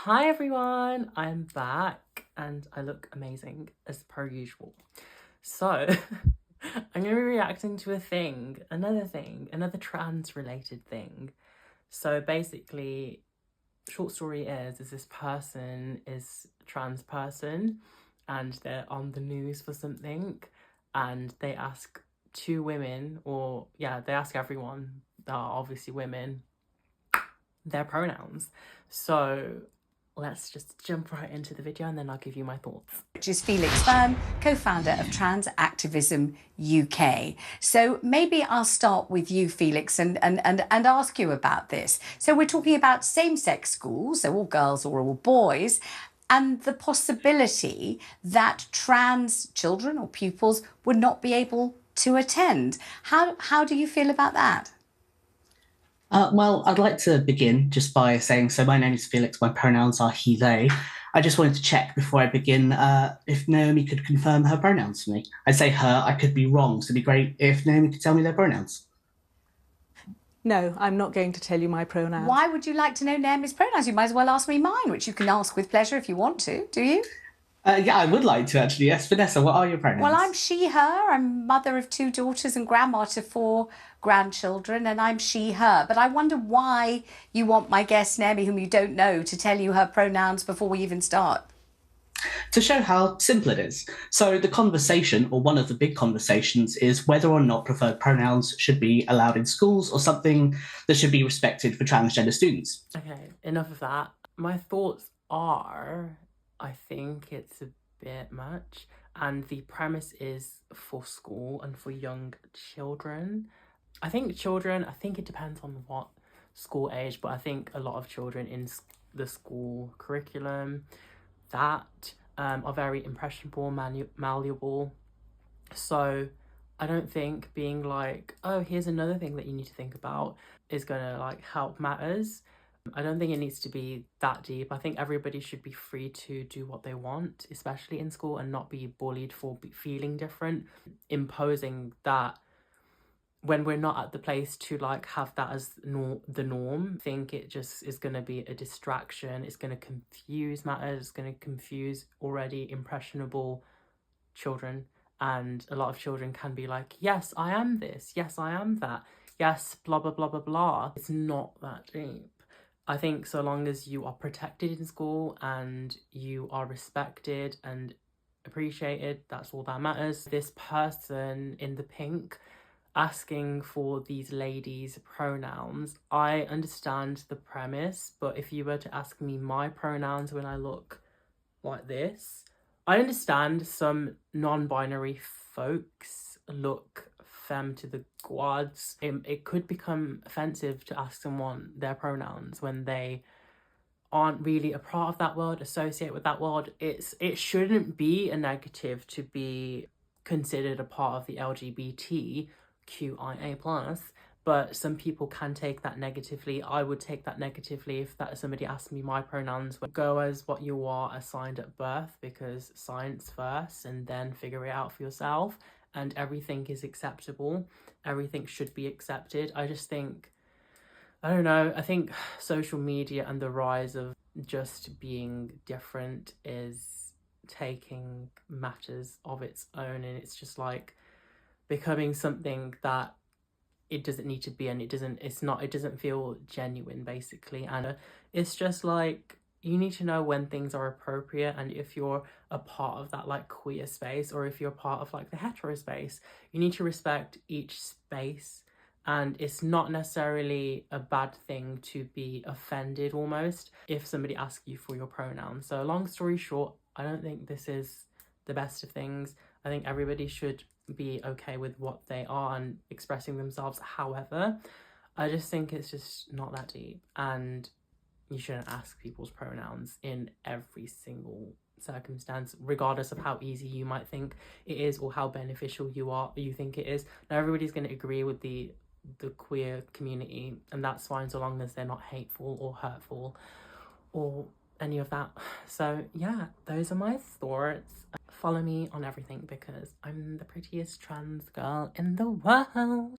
Hi everyone, I'm back and I look amazing as per usual. So I'm going to be reacting to another trans related thing. So basically, short story is this person is a trans person and they're on the news for something and they ask two women, they ask everyone that are obviously women, their pronouns. So let's just jump right into the video and then I'll give you my thoughts. Which is Felix Byrne, co-founder of Trans Activism UK. So maybe I'll start with you, Felix, and ask you about this. So we're talking about same-sex schools, so all girls or all boys, and the possibility that trans children or pupils would not be able to attend. How do you feel about that? Well, I'd like to begin just by saying, so my name is Felix, my pronouns are he, they. I just wanted to check before I begin if Naomi could confirm her pronouns for me. I say her, I could be wrong, so it'd be great if Naomi could tell me their pronouns. No, I'm not going to tell you my pronouns. Why would you like to know Naomi's pronouns? You might as well ask me mine, which you can ask with pleasure if you want to, do you? Yeah, I would like to actually. Yes, Vanessa, what are your pronouns? Well, I'm she, her. I'm mother of 2 daughters and grandma to 4 grandchildren, and I'm she, her. But I wonder why you want my guest, Naomi, whom you don't know, to tell you her pronouns before we even start. To show how simple it is. So the conversation, or one of the big conversations, is whether or not preferred pronouns should be allowed in schools or something that should be respected for transgender students. Okay, enough of that. My thoughts are, I think it's a bit much, and the premise is for school and for young children. I think it depends on what school age, but I think a lot of children in the school curriculum that are very impressionable, malleable. So I don't think being like, oh, here's another thing that you need to think about is gonna like help matters. I don't think it needs to be that deep. I think everybody should be free to do what they want, especially in school, and not be bullied for feeling different. Imposing that when we're not at the place to like have that as the norm, I think it just is going to be a distraction. It's going to confuse matters. It's going to confuse already impressionable children. And a lot of children can be like, yes, I am this. Yes, I am that. Yes, blah, blah, blah, blah, blah. It's not that deep. I think so long as you are protected in school and you are respected and appreciated, that's all that matters. This person in the pink asking for these ladies' pronouns, I understand the premise, but if you were to ask me my pronouns when I look like this, I understand some non-binary folks look femme to the gods. It could become offensive to ask someone their pronouns when they aren't really a part of that world, associate with that world. It shouldn't be a negative to be considered a part of the LGBTQIA+, but some people can take that negatively. I would take that negatively if somebody asked me my pronouns. Go as what you are assigned at birth, because science first and then figure it out for yourself, and everything is acceptable. Everything should be accepted. I just think, I don't know, I think social media and the rise of just being different is taking matters of its own, and it's just like becoming something that it doesn't need to be, and it doesn't feel genuine basically. And it's just like, you need to know when things are appropriate, and if you're a part of that like queer space, or if you're part of like the hetero space, you need to respect each space. And it's not necessarily a bad thing to be offended almost if somebody asks you for your pronouns. So long story short, I don't think this is the best of things. I think everybody should be okay with what they are and expressing themselves. However, I just think it's just not that deep, and you shouldn't ask people's pronouns in every single circumstance, regardless of how easy you might think it is or how beneficial you think it is. Now everybody's going to agree with the queer community, and that's fine so long as they're not hateful or hurtful or any of that. So yeah, those are my thoughts. Follow me on everything because I'm the prettiest trans girl in the world.